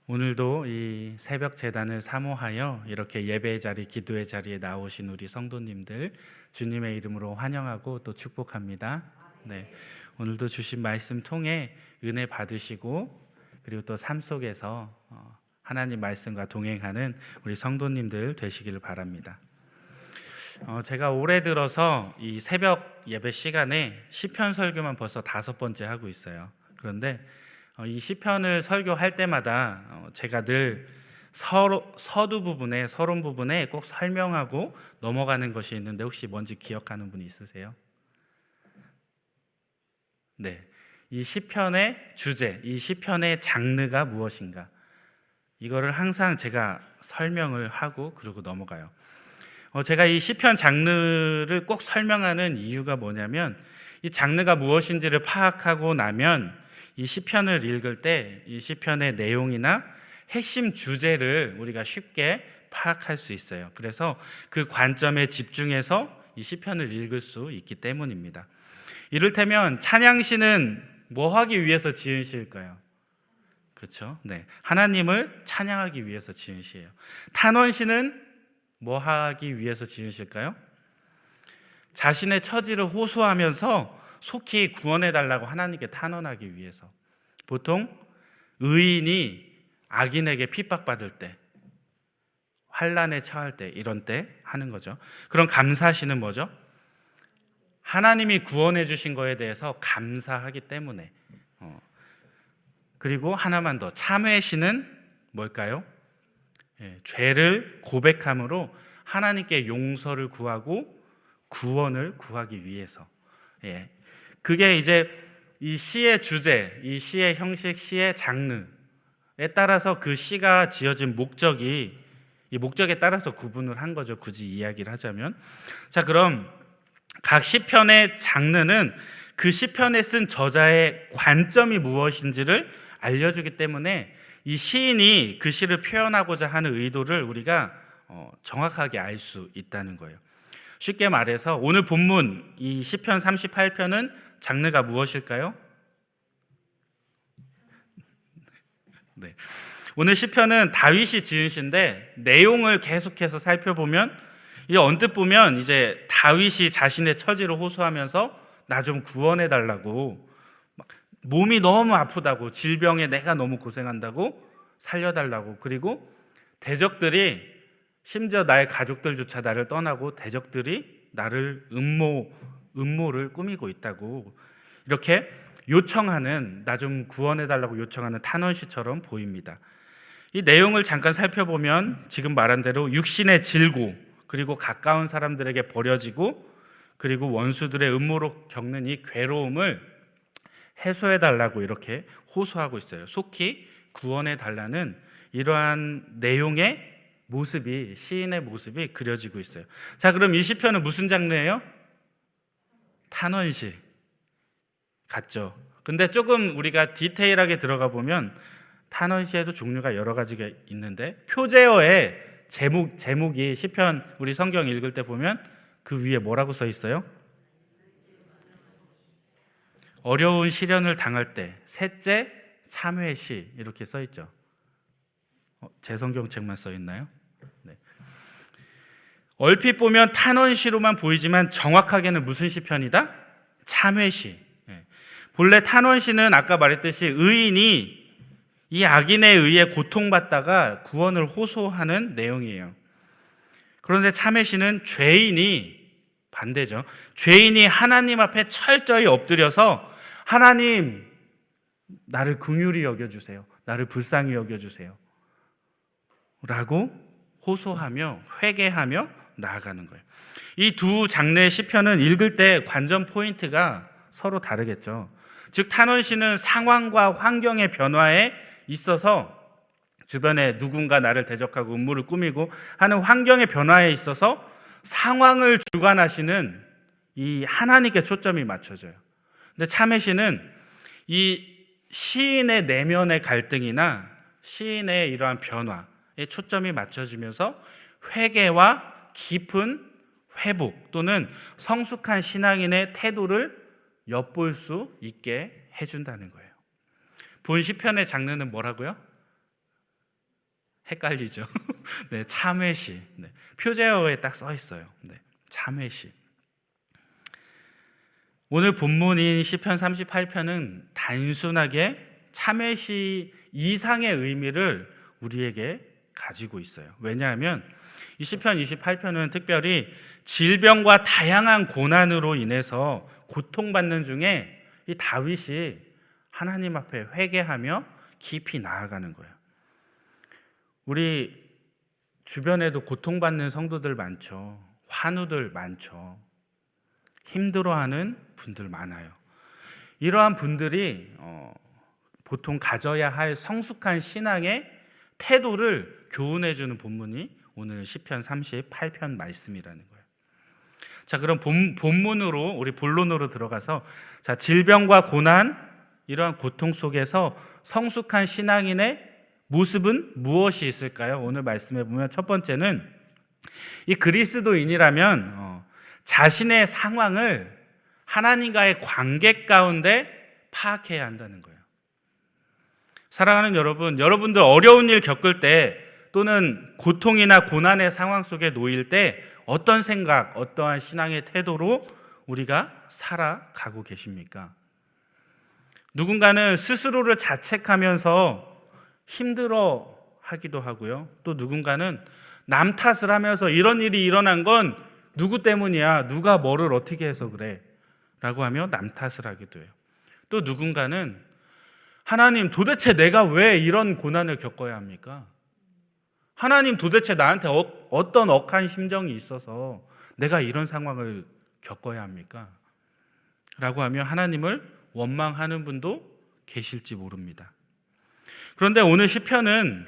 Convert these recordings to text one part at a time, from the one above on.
오늘도 이 새벽 제단을 사모하여 이렇게 예배의 자리, 기도의 자리에 나오신 우리 성도님들 주님의 이름으로 환영하고 또 축복합니다. 네, 오늘도 주신 말씀 통해 은혜 받으시고 그리고 또 삶 속에서 하나님 말씀과 동행하는 우리 성도님들 되시기를 바랍니다. 제가 올해 들어서 이 새벽 예배 시간에 시편 설교만 벌써 5번째 하고 있어요. 그런데 이 시편을 설교할 때마다 제가 늘 서두 부분에, 서론 부분에 꼭 설명하고 넘어가는 것이 있는데 혹시 뭔지 기억하는 분이 있으세요? 네, 이 시편의 주제, 이 시편의 장르가 무엇인가, 이거를 항상 제가 설명을 하고 그러고 넘어가요. 제가 이 시편 장르를 꼭 설명하는 이유가 뭐냐면, 이 장르가 무엇인지를 파악하고 나면 이 시편을 읽을 때 이 시편의 내용이나 핵심 주제를 우리가 쉽게 파악할 수 있어요. 그래서 그 관점에 집중해서 이 시편을 읽을 수 있기 때문입니다. 이를테면 찬양시는 뭐 하기 위해서 지은 시일까요? 그렇죠? 네, 하나님을 찬양하기 위해서 지은 시예요. 탄원시는 뭐 하기 위해서 지은 시일까요? 자신의 처지를 호소하면서 속히 구원해 달라고 하나님께 탄원하기 위해서. 보통 의인이 악인에게 핍박받을 때, 환난에 처할 때, 이런 때 하는 거죠. 그럼 감사시는 뭐죠? 하나님이 구원해 주신 거에 대해서 감사하기 때문에. 그리고 하나만 더, 참회시는 뭘까요? 죄를 고백함으로 하나님께 용서를 구하고 구원을 구하기 위해서. 그게 이제 이 시의 주제, 이 시의 형식, 시의 장르에 따라서 그 시가 지어진 목적이, 이 목적에 따라서 구분을 한 거죠. 굳이 이야기를 하자면. 자, 그럼 각 시편의 장르는 그 시편에 쓴 저자의 관점이 무엇인지를 알려주기 때문에 이 시인이 그 시를 표현하고자 하는 의도를 우리가 정확하게 알 수 있다는 거예요. 쉽게 말해서 오늘 본문 이 시편 38편은 장르가 무엇일까요? 네. 오늘 시편은 다윗이 지은 시인데 내용을 계속해서 살펴보면, 이 언뜻 보면 이제 다윗이 자신의 처지를 호소하면서 나 좀 구원해 달라고, 몸이 너무 아프다고, 질병에 내가 너무 고생한다고 살려달라고, 그리고 대적들이, 심지어 나의 가족들조차 나를 떠나고 대적들이 나를 음모를 꾸미고 있다고, 이렇게 요청하는, 나 좀 구원해달라고 요청하는 탄원시처럼 보입니다. 이 내용을 잠깐 살펴보면 지금 말한 대로 육신의 질고, 그리고 가까운 사람들에게 버려지고, 그리고 원수들의 음모로 겪는 이 괴로움을 해소해달라고 이렇게 호소하고 있어요. 속히 구원해달라는 이러한 내용의 모습이, 시인의 모습이 그려지고 있어요. 자, 그럼 이 시편은 무슨 장르예요? 탄원시 같죠? 근데 조금 우리가 디테일하게 들어가 보면 탄원시에도 종류가 여러 가지가 있는데, 표제어의 제목이 시편, 우리 성경 읽을 때 보면 그 위에 뭐라고 써 있어요? 어려운 시련을 당할 때 셋째 참회시, 이렇게 써 있죠. 제 성경책만 써 있나요? 네. 얼핏 보면 탄원시로만 보이지만 정확하게는 무슨 시편이다? 참회시. 본래 탄원시는 아까 말했듯이 의인이 이 악인에 의해 고통받다가 구원을 호소하는 내용이에요. 그런데 참회시는 죄인이, 반대죠. 죄인이 하나님 앞에 철저히 엎드려서 하나님, 나를 긍휼히 여겨주세요, 나를 불쌍히 여겨주세요 라고 호소하며 회개하며 나아가는 거예요. 이 두 장르의 시편은 읽을 때 관전 포인트가 서로 다르겠죠. 즉 탄원시는 상황과 환경의 변화에 있어서, 주변에 누군가 나를 대적하고 음모를 꾸미고 하는 환경의 변화에 있어서 상황을 주관하시는 이 하나님께 초점이 맞춰져요. 근데 참회시는 이 시인의 내면의 갈등이나 시인의 이러한 변화에 초점이 맞춰지면서 회개와 깊은 회복 또는 성숙한 신앙인의 태도를 엿볼 수 있게 해준다는 거예요. 본 시편의 장르는 뭐라고요? 헷갈리죠. 네, 참회시. 네, 표제어에 딱 써 있어요. 네, 참회시. 오늘 본문인 시편 38편은 단순하게 참회시 이상의 의미를 우리에게 가지고 있어요. 왜냐하면 이 시편 28편은 특별히 질병과 다양한 고난으로 인해서 고통받는 중에 이 다윗이 하나님 앞에 회개하며 깊이 나아가는 거예요. 우리 주변에도 고통받는 성도들 많죠. 환우들 많죠. 힘들어하는 분들 많아요. 이러한 분들이 보통 가져야 할 성숙한 신앙의 태도를 교훈해 주는 본문이 오늘 시편 38편 말씀이라는 거예요. 자, 그럼 본문으로 우리 본론으로 들어가서 자, 질병과 고난 이러한 고통 속에서 성숙한 신앙인의 모습은 무엇이 있을까요? 오늘 말씀해 보면 첫 번째는 이 그리스도인이라면 자신의 상황을 하나님과의 관계 가운데 파악해야 한다는 거예요. 사랑하는 여러분, 여러분들 어려운 일 겪을 때 또는 고통이나 고난의 상황 속에 놓일 때 어떤 생각, 어떠한 신앙의 태도로 우리가 살아가고 계십니까? 누군가는 스스로를 자책하면서 힘들어 하기도 하고요. 또 누군가는 남 탓을 하면서 이런 일이 일어난 건 누구 때문이야? 누가 뭐를 어떻게 해서 그래? 라고 하며 남 탓을 하기도 해요. 또 누군가는 하나님 도대체 내가 왜 이런 고난을 겪어야 합니까? 하나님 도대체 나한테 어떤 억한 심정이 있어서 내가 이런 상황을 겪어야 합니까? 라고 하며 하나님을 원망하는 분도 계실지 모릅니다. 그런데 오늘 시편은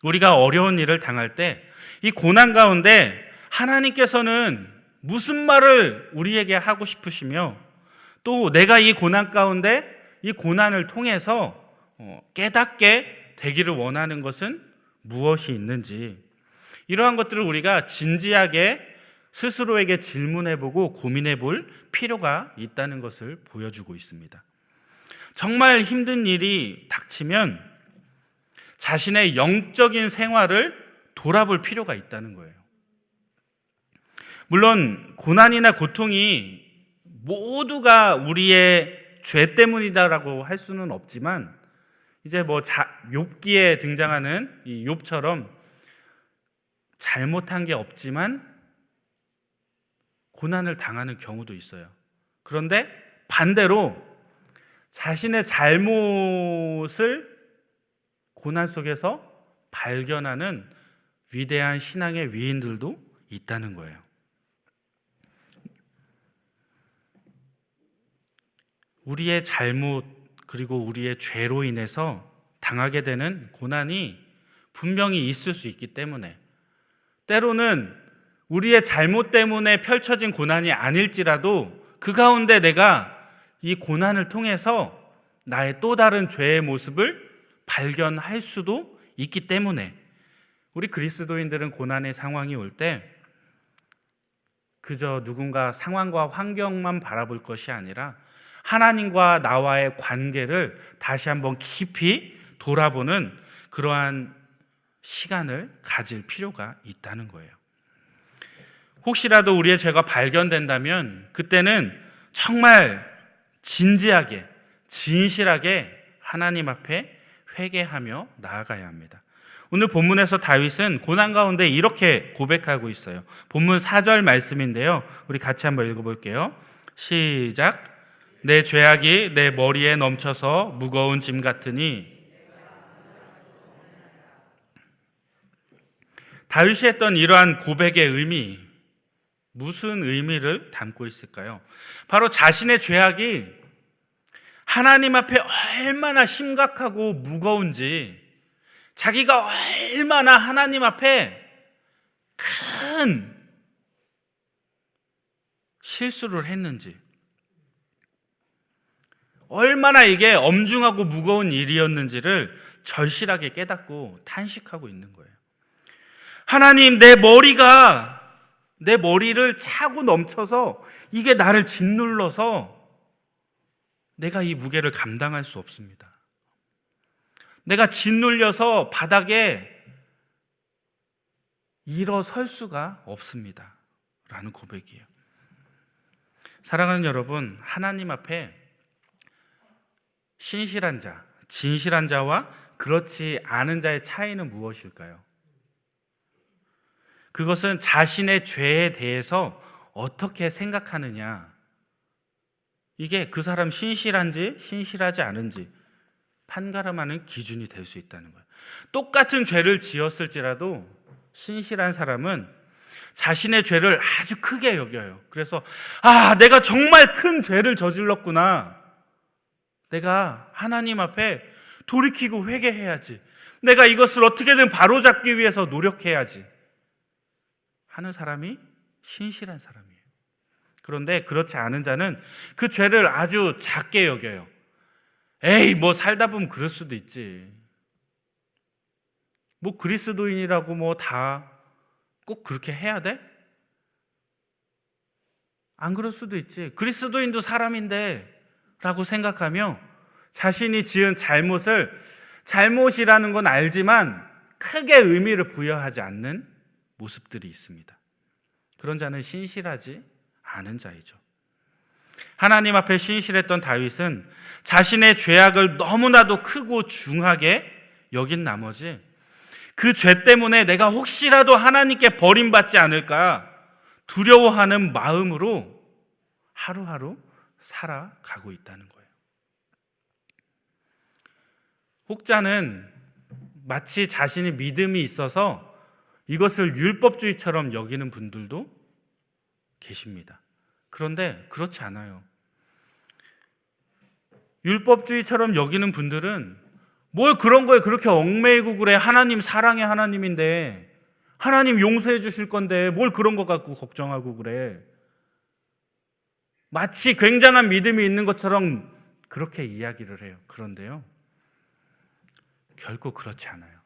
우리가 어려운 일을 당할 때 이 고난 가운데 하나님께서는 무슨 말을 우리에게 하고 싶으시며 또 내가 이 고난 가운데 이 고난을 통해서 깨닫게 되기를 원하는 것은 무엇이 있는지 이러한 것들을 우리가 진지하게 스스로에게 질문해보고 고민해볼 필요가 있다는 것을 보여주고 있습니다. 정말 힘든 일이 닥치면 자신의 영적인 생활을 돌아볼 필요가 있다는 거예요. 물론 고난이나 고통이 모두가 우리의 죄 때문이다라고 할 수는 없지만 이제 욥기에 등장하는 이 욥처럼 잘못한 게 없지만 고난을 당하는 경우도 있어요. 그런데 반대로 자신의 잘못을 고난 속에서 발견하는 위대한 신앙의 위인들도 있다는 거예요. 우리의 잘못 그리고 우리의 죄로 인해서 당하게 되는 고난이 분명히 있을 수 있기 때문에 때로는 우리의 잘못 때문에 펼쳐진 고난이 아닐지라도 그 가운데 내가 이 고난을 통해서 나의 또 다른 죄의 모습을 발견할 수도 있기 때문에 우리 그리스도인들은 고난의 상황이 올 때 그저 누군가 상황과 환경만 바라볼 것이 아니라 하나님과 나와의 관계를 다시 한번 깊이 돌아보는 그러한 시간을 가질 필요가 있다는 거예요. 혹시라도 우리의 죄가 발견된다면 그때는 정말 진지하게, 진실하게 하나님 앞에 회개하며 나아가야 합니다. 오늘 본문에서 다윗은 고난 가운데 이렇게 고백하고 있어요. 본문 4절 말씀인데요. 우리 같이 한번 읽어볼게요. 시작. 내 죄악이 내 머리에 넘쳐서 무거운 짐 같으니. 다윗이 했던 이러한 고백의 의미, 무슨 의미를 담고 있을까요? 바로 자신의 죄악이 하나님 앞에 얼마나 심각하고 무거운지, 자기가 얼마나 하나님 앞에 큰 실수를 했는지, 얼마나 이게 엄중하고 무거운 일이었는지를 절실하게 깨닫고 탄식하고 있는 거예요. 하나님, 내 머리를 차고 넘쳐서 이게 나를 짓눌러서 내가 이 무게를 감당할 수 없습니다. 내가 짓눌려서 바닥에 일어설 수가 없습니다 라는 고백이에요. 사랑하는 여러분, 하나님 앞에 신실한 자, 진실한 자와 그렇지 않은 자의 차이는 무엇일까요? 그것은 자신의 죄에 대해서 어떻게 생각하느냐, 이게 그 사람 신실한지 신실하지 않은지 판가름하는 기준이 될 수 있다는 거예요. 똑같은 죄를 지었을지라도 신실한 사람은 자신의 죄를 아주 크게 여겨요. 그래서 내가 정말 큰 죄를 저질렀구나, 내가 하나님 앞에 돌이키고 회개해야지, 내가 이것을 어떻게든 바로잡기 위해서 노력해야지 하는 사람이 신실한 사람이에요. 그런데 그렇지 않은 자는 그 죄를 아주 작게 여겨요. 에이, 뭐 살다 보면 그럴 수도 있지, 뭐 그리스도인이라고 뭐 다 꼭 그렇게 해야 돼? 안 그럴 수도 있지, 그리스도인도 사람인데 라고 생각하며 자신이 지은 잘못을 잘못이라는 건 알지만 크게 의미를 부여하지 않는 모습들이 있습니다. 그런 자는 신실하지 않은 자이죠. 하나님 앞에 신실했던 다윗은 자신의 죄악을 너무나도 크고 중하게 여긴 나머지 그 죄 때문에 내가 혹시라도 하나님께 버림받지 않을까 두려워하는 마음으로 하루하루 살아가고 있다는 거예요. 혹자는 마치 자신이 믿음이 있어서 이것을 율법주의처럼 여기는 분들도 계십니다. 그런데 그렇지 않아요. 율법주의처럼 여기는 분들은 뭘 그런 거에 그렇게 얽매이고 그래, 하나님 사랑의 하나님인데, 하나님 용서해 주실 건데 뭘 그런 거 갖고 걱정하고 그래, 마치 굉장한 믿음이 있는 것처럼 그렇게 이야기를 해요. 그런데요, 결코 그렇지 않아요.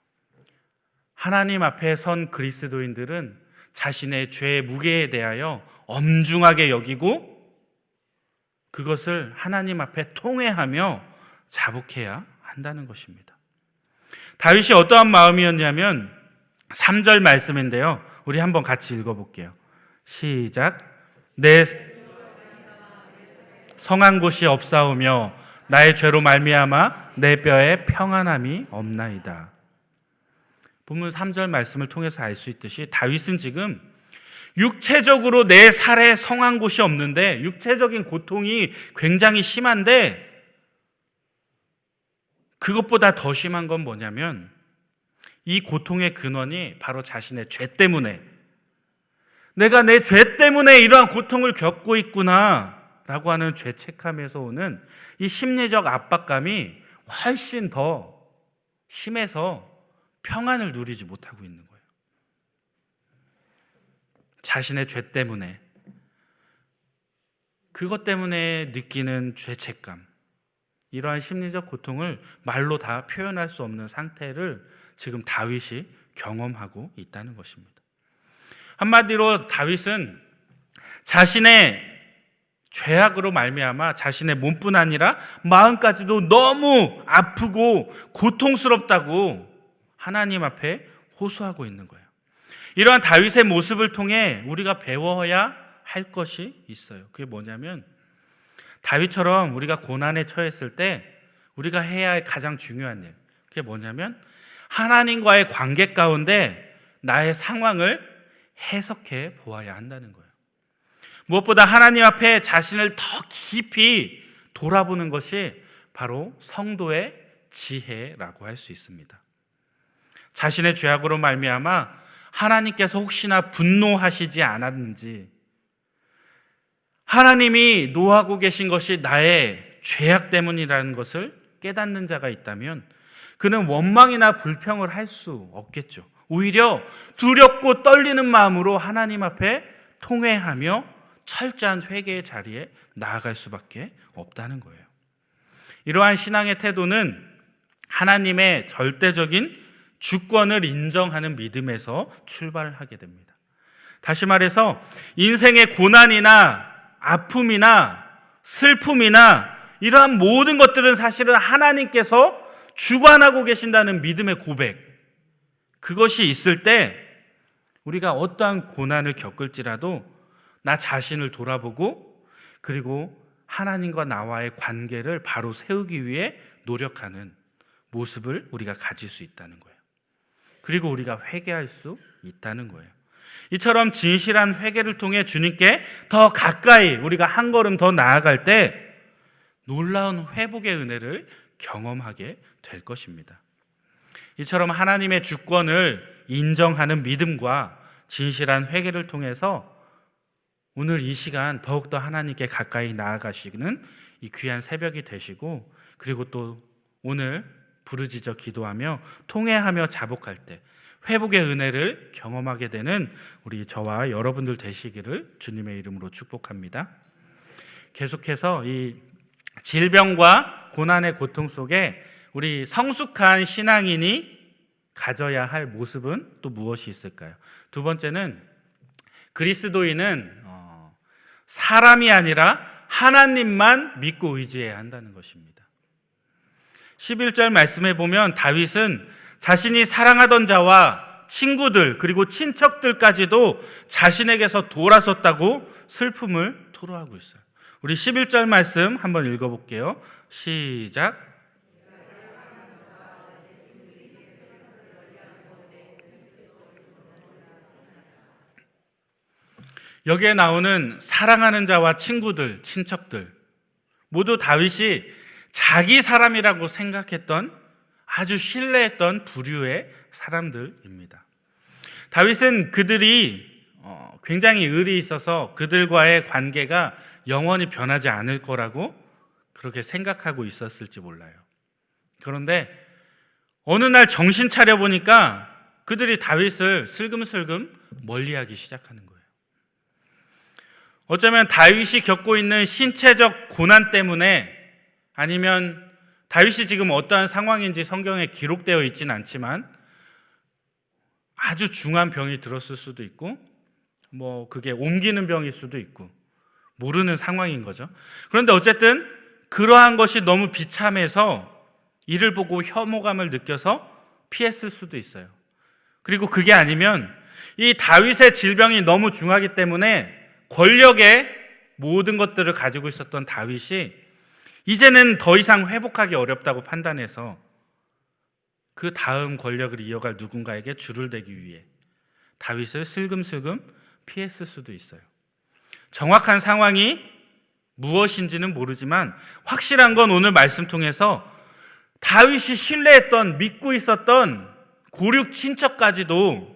하나님 앞에 선 그리스도인들은 자신의 죄의 무게에 대하여 엄중하게 여기고 그것을 하나님 앞에 통회하며 자복해야 한다는 것입니다. 다윗이 어떠한 마음이었냐면 3절 말씀인데요, 우리 한번 같이 읽어볼게요. 시작. 내 성한 곳이 없사오며 나의 죄로 말미암아 내 뼈에 평안함이 없나이다. 본문 3절 말씀을 통해서 알 수 있듯이 다윗은 지금 육체적으로 내 살에 성한 곳이 없는데, 육체적인 고통이 굉장히 심한데, 그것보다 더 심한 건 뭐냐면 이 고통의 근원이 바로 자신의 죄 때문에, 내가 내 죄 때문에 이러한 고통을 겪고 있구나 라고 하는 죄책감에서 오는 이 심리적 압박감이 훨씬 더 심해서 평안을 누리지 못하고 있는 거예요. 자신의 죄 때문에, 그것 때문에 느끼는 죄책감, 이러한 심리적 고통을 말로 다 표현할 수 없는 상태를 지금 다윗이 경험하고 있다는 것입니다. 한마디로 다윗은 자신의 죄악으로 말미암아 자신의 몸뿐 아니라 마음까지도 너무 아프고 고통스럽다고 하나님 앞에 호소하고 있는 거예요. 이러한 다윗의 모습을 통해 우리가 배워야 할 것이 있어요. 그게 뭐냐면, 다윗처럼 우리가 고난에 처했을 때 우리가 해야 할 가장 중요한 일, 그게 뭐냐면 하나님과의 관계 가운데 나의 상황을 해석해 보아야 한다는 거예요. 무엇보다 하나님 앞에 자신을 더 깊이 돌아보는 것이 바로 성도의 지혜라고 할 수 있습니다. 자신의 죄악으로 말미암아 하나님께서 혹시나 분노하시지 않았는지, 하나님이 노하고 계신 것이 나의 죄악 때문이라는 것을 깨닫는 자가 있다면 그는 원망이나 불평을 할 수 없겠죠. 오히려 두렵고 떨리는 마음으로 하나님 앞에 통회하며 철저한 회개의 자리에 나아갈 수밖에 없다는 거예요. 이러한 신앙의 태도는 하나님의 절대적인 주권을 인정하는 믿음에서 출발하게 됩니다. 다시 말해서 인생의 고난이나 아픔이나 슬픔이나 이러한 모든 것들은 사실은 하나님께서 주관하고 계신다는 믿음의 고백, 그것이 있을 때 우리가 어떠한 고난을 겪을지라도 나 자신을 돌아보고 그리고 하나님과 나와의 관계를 바로 세우기 위해 노력하는 모습을 우리가 가질 수 있다는 거예요. 그리고 우리가 회개할 수 있다는 거예요. 이처럼 진실한 회개를 통해 주님께 더 가까이 우리가 한 걸음 더 나아갈 때 놀라운 회복의 은혜를 경험하게 될 것입니다. 이처럼 하나님의 주권을 인정하는 믿음과 진실한 회개를 통해서 오늘 이 시간 더욱더 하나님께 가까이 나아가시는 이 귀한 새벽이 되시고, 그리고 또 오늘 부르짖어 기도하며 통회하며 자복할 때 회복의 은혜를 경험하게 되는 우리 저와 여러분들 되시기를 주님의 이름으로 축복합니다. 계속해서 이 질병과 고난의 고통 속에 우리 성숙한 신앙인이 가져야 할 모습은 또 무엇이 있을까요? 두 번째는 그리스도인은 사람이 아니라 하나님만 믿고 의지해야 한다는 것입니다. 11절 말씀에 보면 다윗은 자신이 사랑하던 자와 친구들 그리고 친척들까지도 자신에게서 돌아섰다고 슬픔을 토로하고 있어요. 우리 11절 말씀 한번 읽어볼게요. 시작. 여기에 나오는 사랑하는 자와 친구들, 친척들 모두 다윗이 자기 사람이라고 생각했던 아주 신뢰했던 부류의 사람들입니다. 다윗은 그들이 굉장히 의리 있어서 그들과의 관계가 영원히 변하지 않을 거라고 그렇게 생각하고 있었을지 몰라요. 그런데 어느 날 정신 차려 보니까 그들이 다윗을 슬금슬금 멀리하기 시작하는 거예요. 어쩌면 다윗이 겪고 있는 신체적 고난 때문에, 아니면 다윗이 지금 어떠한 상황인지 성경에 기록되어 있지는 않지만 아주 중한 병이 들었을 수도 있고 그게 옮기는 병일 수도 있고 모르는 상황인 거죠. 그런데 어쨌든 그러한 것이 너무 비참해서 이를 보고 혐오감을 느껴서 피했을 수도 있어요. 그리고 그게 아니면 이 다윗의 질병이 너무 중하기 때문에 권력의 모든 것들을 가지고 있었던 다윗이 이제는 더 이상 회복하기 어렵다고 판단해서 그 다음 권력을 이어갈 누군가에게 줄을 대기 위해 다윗을 슬금슬금 피했을 수도 있어요. 정확한 상황이 무엇인지는 모르지만 확실한 건 오늘 말씀 통해서 다윗이 신뢰했던, 믿고 있었던 고륙 친척까지도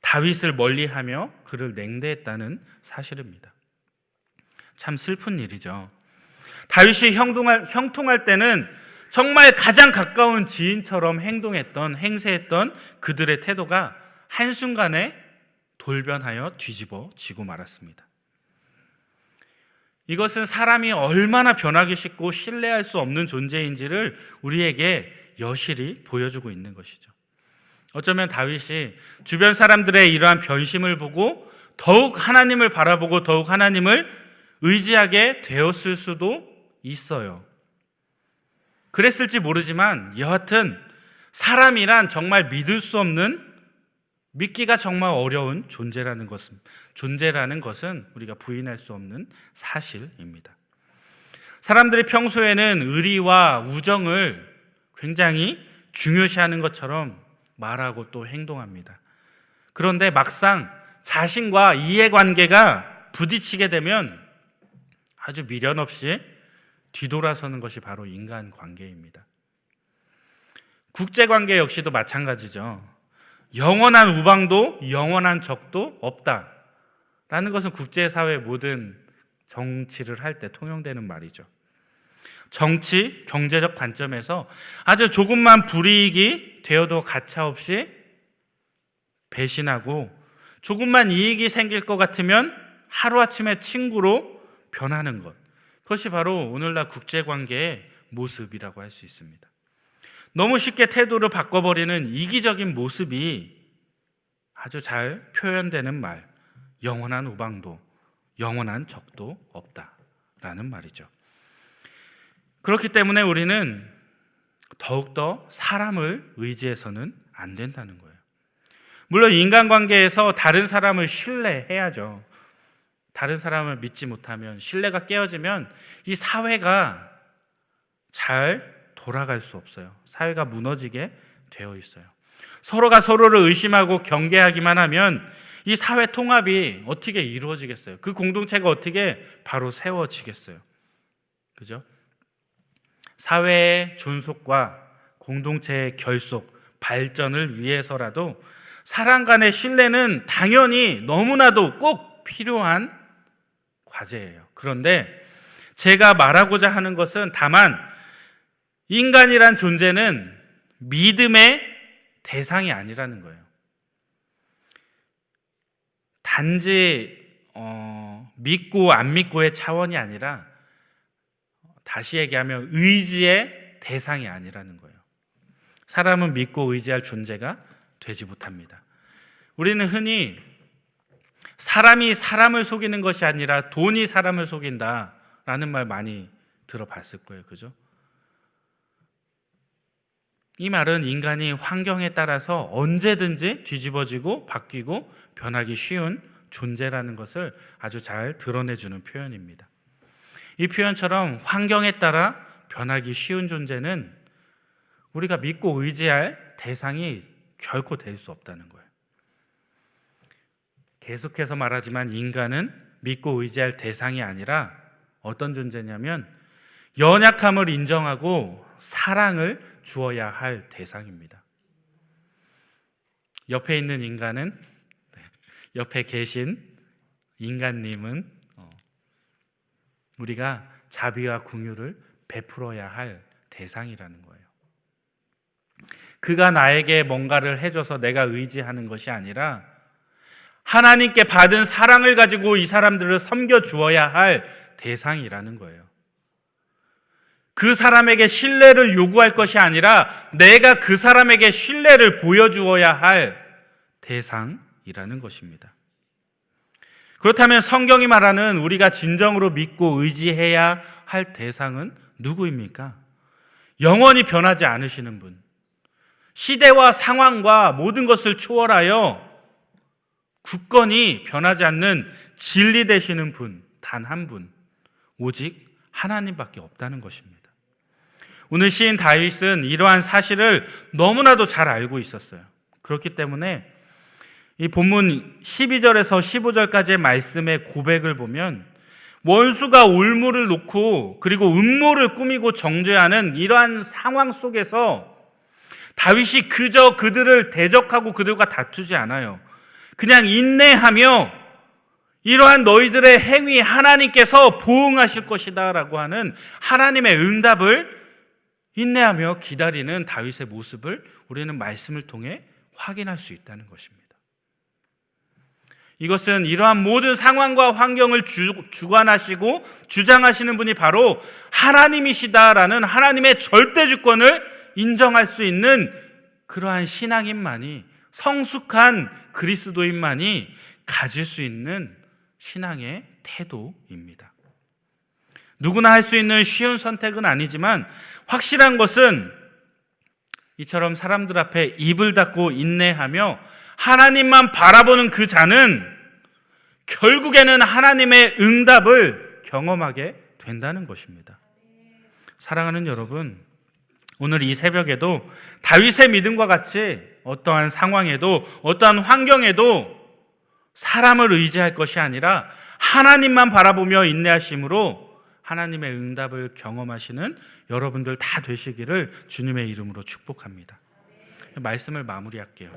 다윗을 멀리하며 그를 냉대했다는 사실입니다. 참 슬픈 일이죠. 다윗이 형통할 때는 정말 가장 가까운 지인처럼 행세했던 그들의 태도가 한순간에 돌변하여 뒤집어지고 말았습니다. 이것은 사람이 얼마나 변하기 쉽고 신뢰할 수 없는 존재인지를 우리에게 여실히 보여주고 있는 것이죠. 어쩌면 다윗이 주변 사람들의 이러한 변심을 보고 더욱 하나님을 바라보고 더욱 하나님을 의지하게 되었을 수도 있어요. 그랬을지 모르지만 여하튼 사람이란 정말 믿을 수 없는, 믿기가 정말 어려운 존재라는 것은 우리가 부인할 수 없는 사실입니다. 사람들이 평소에는 의리와 우정을 굉장히 중요시하는 것처럼 말하고 또 행동합니다. 그런데 막상 자신과 이해관계가 부딪히게 되면 아주 미련 없이 뒤돌아서는 것이 바로 인간관계입니다. 국제관계 역시도 마찬가지죠. 영원한 우방도 영원한 적도 없다라는 것은 국제사회 모든 정치를 할 때 통용되는 말이죠. 정치, 경제적 관점에서 아주 조금만 불이익이 되어도 가차없이 배신하고 조금만 이익이 생길 것 같으면 하루아침에 친구로 변하는 것, 그것이 바로 오늘날 국제관계의 모습이라고 할 수 있습니다. 너무 쉽게 태도를 바꿔버리는 이기적인 모습이 아주 잘 표현되는 말, 영원한 우방도 영원한 적도 없다라는 말이죠. 그렇기 때문에 우리는 더욱더 사람을 의지해서는 안 된다는 거예요. 물론 인간관계에서 다른 사람을 신뢰해야죠. 다른 사람을 믿지 못하면, 신뢰가 깨어지면 이 사회가 잘 돌아갈 수 없어요. 사회가 무너지게 되어 있어요. 서로가 서로를 의심하고 경계하기만 하면 이 사회 통합이 어떻게 이루어지겠어요? 그 공동체가 어떻게 바로 세워지겠어요? 그죠? 사회의 존속과 공동체의 결속, 발전을 위해서라도 사람 간의 신뢰는 당연히 너무나도 꼭 필요한 과제예요. 그런데 제가 말하고자 하는 것은 다만 인간이란 존재는 믿음의 대상이 아니라는 거예요. 단지 믿고 안 믿고의 차원이 아니라, 다시 얘기하면 의지의 대상이 아니라는 거예요. 사람은 믿고 의지할 존재가 되지 못합니다. 우리는 흔히 사람이 사람을 속이는 것이 아니라 돈이 사람을 속인다라는 말 많이 들어봤을 거예요. 그죠? 이 말은 인간이 환경에 따라서 언제든지 뒤집어지고 바뀌고 변하기 쉬운 존재라는 것을 아주 잘 드러내주는 표현입니다. 이 표현처럼 환경에 따라 변하기 쉬운 존재는 우리가 믿고 의지할 대상이 결코 될 수 없다는 거예요. 계속해서 말하지만 인간은 믿고 의지할 대상이 아니라 어떤 존재냐면 연약함을 인정하고 사랑을 주어야 할 대상입니다. 옆에 있는 인간은, 옆에 계신 인간님은 우리가 자비와 긍휼을 베풀어야 할 대상이라는 거예요. 그가 나에게 뭔가를 해줘서 내가 의지하는 것이 아니라 하나님께 받은 사랑을 가지고 이 사람들을 섬겨주어야 할 대상이라는 거예요. 그 사람에게 신뢰를 요구할 것이 아니라 내가 그 사람에게 신뢰를 보여주어야 할 대상이라는 것입니다. 그렇다면 성경이 말하는 우리가 진정으로 믿고 의지해야 할 대상은 누구입니까? 영원히 변하지 않으시는 분, 시대와 상황과 모든 것을 초월하여 굳건히 변하지 않는 진리 되시는 분, 단 한 분, 오직 하나님밖에 없다는 것입니다. 오늘 시인 다윗은 이러한 사실을 너무나도 잘 알고 있었어요. 그렇기 때문에 이 본문 12절에서 15절까지의 말씀의 고백을 보면 원수가 올무를 놓고 그리고 음모를 꾸미고 정죄하는 이러한 상황 속에서 다윗이 그저 그들을 대적하고 그들과 다투지 않아요. 그냥 인내하며 이러한 너희들의 행위 하나님께서 보응하실 것이다 라고 하는 하나님의 응답을 인내하며 기다리는 다윗의 모습을 우리는 말씀을 통해 확인할 수 있다는 것입니다. 이것은 이러한 모든 상황과 환경을 주관하시고 주장하시는 분이 바로 하나님이시다라는 하나님의 절대 주권을 인정할 수 있는 그러한 신앙인만이, 성숙한 그리스도인만이 가질 수 있는 신앙의 태도입니다. 누구나 할 수 있는 쉬운 선택은 아니지만 확실한 것은 이처럼 사람들 앞에 입을 닫고 인내하며 하나님만 바라보는 그 자는 결국에는 하나님의 응답을 경험하게 된다는 것입니다. 사랑하는 여러분, 오늘 이 새벽에도 다윗의 믿음과 같이 어떠한 상황에도 어떠한 환경에도 사람을 의지할 것이 아니라 하나님만 바라보며 인내하심으로 하나님의 응답을 경험하시는 여러분들 다 되시기를 주님의 이름으로 축복합니다. 말씀을 마무리할게요.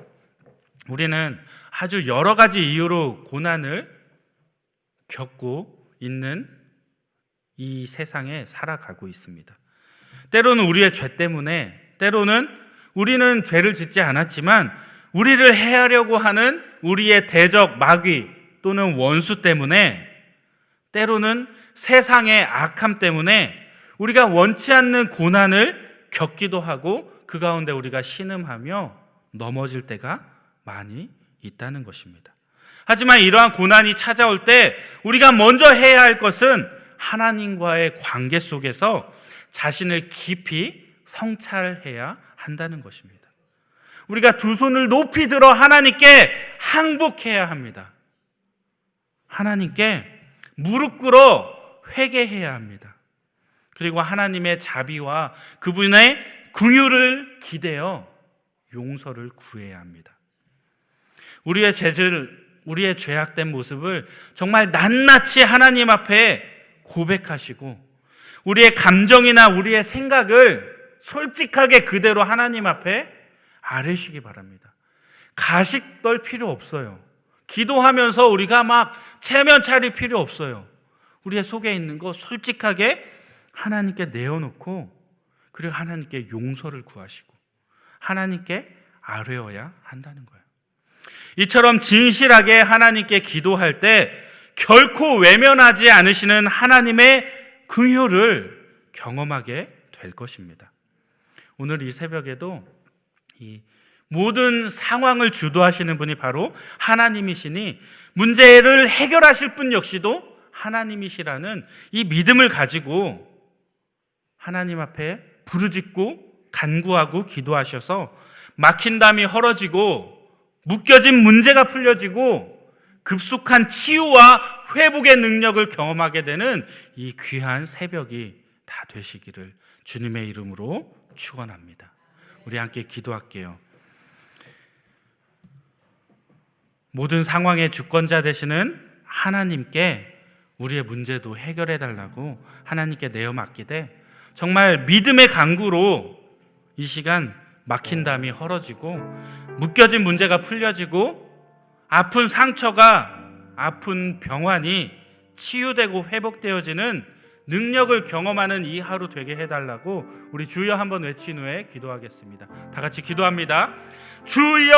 우리는 아주 여러 가지 이유로 고난을 겪고 있는 이 세상에 살아가고 있습니다. 때로는 우리의 죄 때문에, 때로는 우리는 죄를 짓지 않았지만 우리를 해하려고 하는 우리의 대적, 마귀 또는 원수 때문에, 때로는 세상의 악함 때문에 우리가 원치 않는 고난을 겪기도 하고 그 가운데 우리가 신음하며 넘어질 때가 많이 있다는 것입니다. 하지만 이러한 고난이 찾아올 때 우리가 먼저 해야 할 것은 하나님과의 관계 속에서 자신을 깊이 성찰해야 한다는 것입니다. 우리가 두 손을 높이 들어 하나님께 항복해야 합니다. 하나님께 무릎 꿇어 회개해야 합니다. 그리고 하나님의 자비와 그분의 긍휼을 기대어 용서를 구해야 합니다. 우리의 우리의 죄악된 모습을 정말 낱낱이 하나님 앞에 고백하시고 우리의 감정이나 우리의 생각을 솔직하게 그대로 하나님 앞에 아뢰시기 바랍니다. 가식 떨 필요 없어요. 기도하면서 우리가 막 체면 차릴 필요 없어요. 우리의 속에 있는 거 솔직하게 하나님께 내어놓고 그리고 하나님께 용서를 구하시고 하나님께 아뢰어야 한다는 거예요. 이처럼 진실하게 하나님께 기도할 때 결코 외면하지 않으시는 하나님의 긍휼을 경험하게 될 것입니다. 오늘 이 새벽에도 이 모든 상황을 주도하시는 분이 바로 하나님이시니 문제를 해결하실 분 역시도 하나님이시라는 이 믿음을 가지고 하나님 앞에 부르짖고 간구하고 기도하셔서 막힌 담이 헐어지고 묶여진 문제가 풀려지고 급속한 치유와 회복의 능력을 경험하게 되는 이 귀한 새벽이 다 되시기를 주님의 이름으로 축원합니다. 우리 함께 기도할게요. 모든 상황의 주권자 되시는 하나님께 우리의 문제도 해결해 달라고 하나님께 내어 맡기되 정말 믿음의 간구로 이 시간 막힌 담이 헐어지고 묶여진 문제가 풀려지고 아픈 상처가 아픈 병환이 치유되고 회복되어지는 능력을 경험하는 이 하루 되게 해달라고 우리 주여 한번 외친 후에 기도하겠습니다. 다 같이 기도합니다. 주여!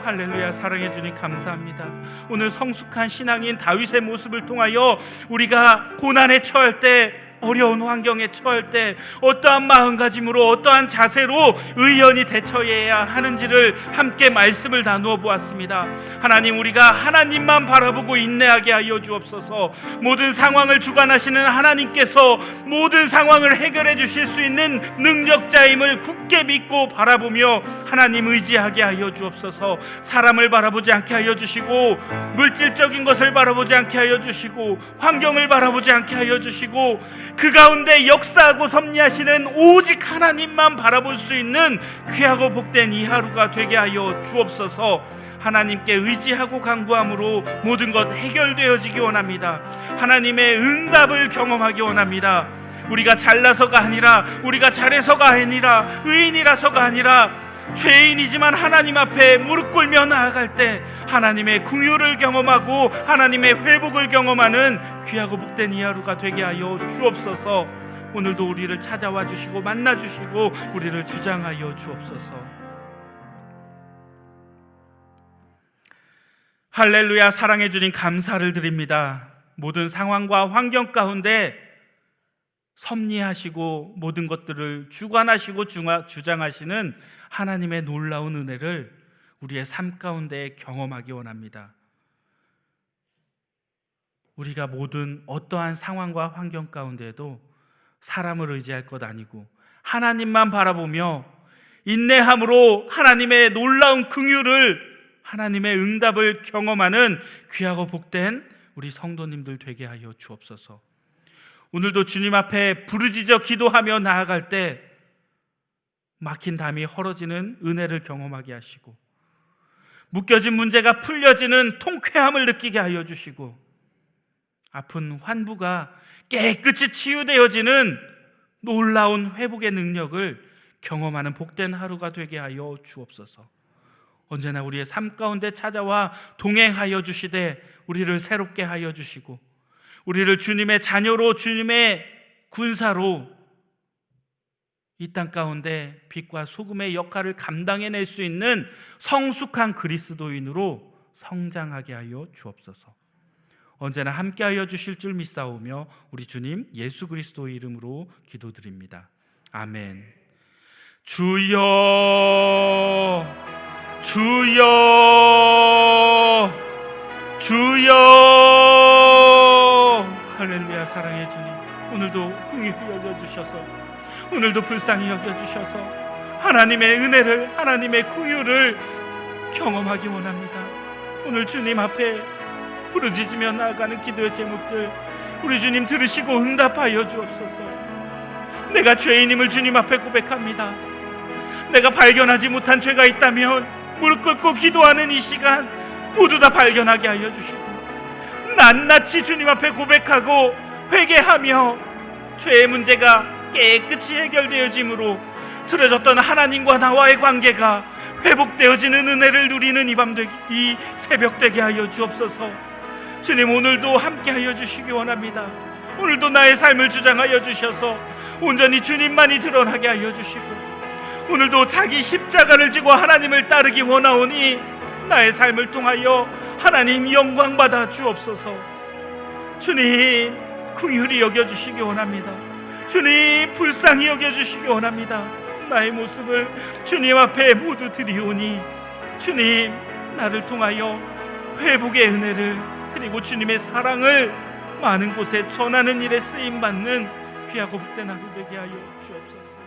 할렐루야. 사랑해 주님 감사합니다. 오늘 성숙한 신앙인 다윗의 모습을 통하여 우리가 고난에 처할 때 어려운 환경에 처할 때 어떠한 마음가짐으로 어떠한 자세로 의연히 대처해야 하는지를 함께 말씀을 나누어 보았습니다. 하나님, 우리가 하나님만 바라보고 인내하게 하여 주옵소서. 모든 상황을 주관하시는 하나님께서 모든 상황을 해결해 주실 수 있는 능력자임을 굳게 믿고 바라보며 하나님 의지하게 하여 주옵소서. 사람을 바라보지 않게 하여 주시고 물질적인 것을 바라보지 않게 하여 주시고 환경을 바라보지 않게 하여 주시고 그 가운데 역사하고 섭리하시는 오직 하나님만 바라볼 수 있는 귀하고 복된 이 하루가 되게 하여 주옵소서. 하나님께 의지하고 간구함으로 모든 것 해결되어지기 원합니다. 하나님의 응답을 경험하기 원합니다. 우리가 잘나서가 아니라 우리가 잘해서가 아니라 의인이라서가 아니라 죄인이지만 하나님 앞에 무릎 꿇며 나아갈 때 하나님의 긍휼을 경험하고 하나님의 회복을 경험하는 귀하고 복된 이 하루가 되게 하여 주옵소서. 오늘도 우리를 찾아와 주시고 만나 주시고 우리를 주장하여 주옵소서. 할렐루야. 사랑해 주님 감사를 드립니다. 모든 상황과 환경 가운데 섭리하시고 모든 것들을 주관하시고 주장하시는 하나님의 놀라운 은혜를 우리의 삶 가운데 경험하기 원합니다. 우리가 모든 어떠한 상황과 환경 가운데에도 사람을 의지할 것 아니고 하나님만 바라보며 인내함으로 하나님의 놀라운 긍휼을 하나님의 응답을 경험하는 귀하고 복된 우리 성도님들 되게 하여 주옵소서. 오늘도 주님 앞에 부르짖어 기도하며 나아갈 때 막힌 담이 헐어지는 은혜를 경험하게 하시고 묶여진 문제가 풀려지는 통쾌함을 느끼게 하여 주시고 아픈 환부가 깨끗이 치유되어지는 놀라운 회복의 능력을 경험하는 복된 하루가 되게 하여 주옵소서. 언제나 우리의 삶 가운데 찾아와 동행하여 주시되 우리를 새롭게 하여 주시고 우리를 주님의 자녀로 주님의 군사로 이 땅 가운데 빛과 소금의 역할을 감당해낼 수 있는 성숙한 그리스도인으로 성장하게 하여 주옵소서. 언제나 함께하여 주실 줄 믿사오며 우리 주님 예수 그리스도의 이름으로 기도드립니다. 아멘. 주여 주여 주여. 할렐루야. 사랑해 주님, 오늘도 긍휼히 여겨주셔서 오늘도 불쌍히 여겨주셔서 하나님의 은혜를, 하나님의 긍휼을 경험하기 원합니다. 오늘 주님 앞에 부르짖으며 나아가는 기도의 제목들, 우리 주님 들으시고 응답하여 주옵소서. 내가 죄인임을 주님 앞에 고백합니다. 내가 발견하지 못한 죄가 있다면 무릎 꿇고 기도하는 이 시간 모두 다 발견하게 하여 주시고, 낱낱이 주님 앞에 고백하고 회개하며 죄의 문제가 깨끗이 해결되어짐으로 틀어졌던 하나님과 나와의 관계가 회복되어지는 은혜를 누리는 이 새벽 되게 하여 주옵소서. 주님, 오늘도 함께 하여 주시기 원합니다. 오늘도 나의 삶을 주장하여 주셔서 온전히 주님만이 드러나게 하여 주시고, 오늘도 자기 십자가를 지고 하나님을 따르기 원하오니 나의 삶을 통하여 하나님 영광 받아 주옵소서. 주님, 긍휼히 여겨주시기 원합니다. 주님, 불쌍히 여겨주시기 원합니다. 나의 모습을 주님 앞에 모두 드리오니 주님, 나를 통하여 회복의 은혜를, 그리고 주님의 사랑을 많은 곳에 전하는 일에 쓰임받는 귀하고 복된 하루 되게 하여 주옵소서.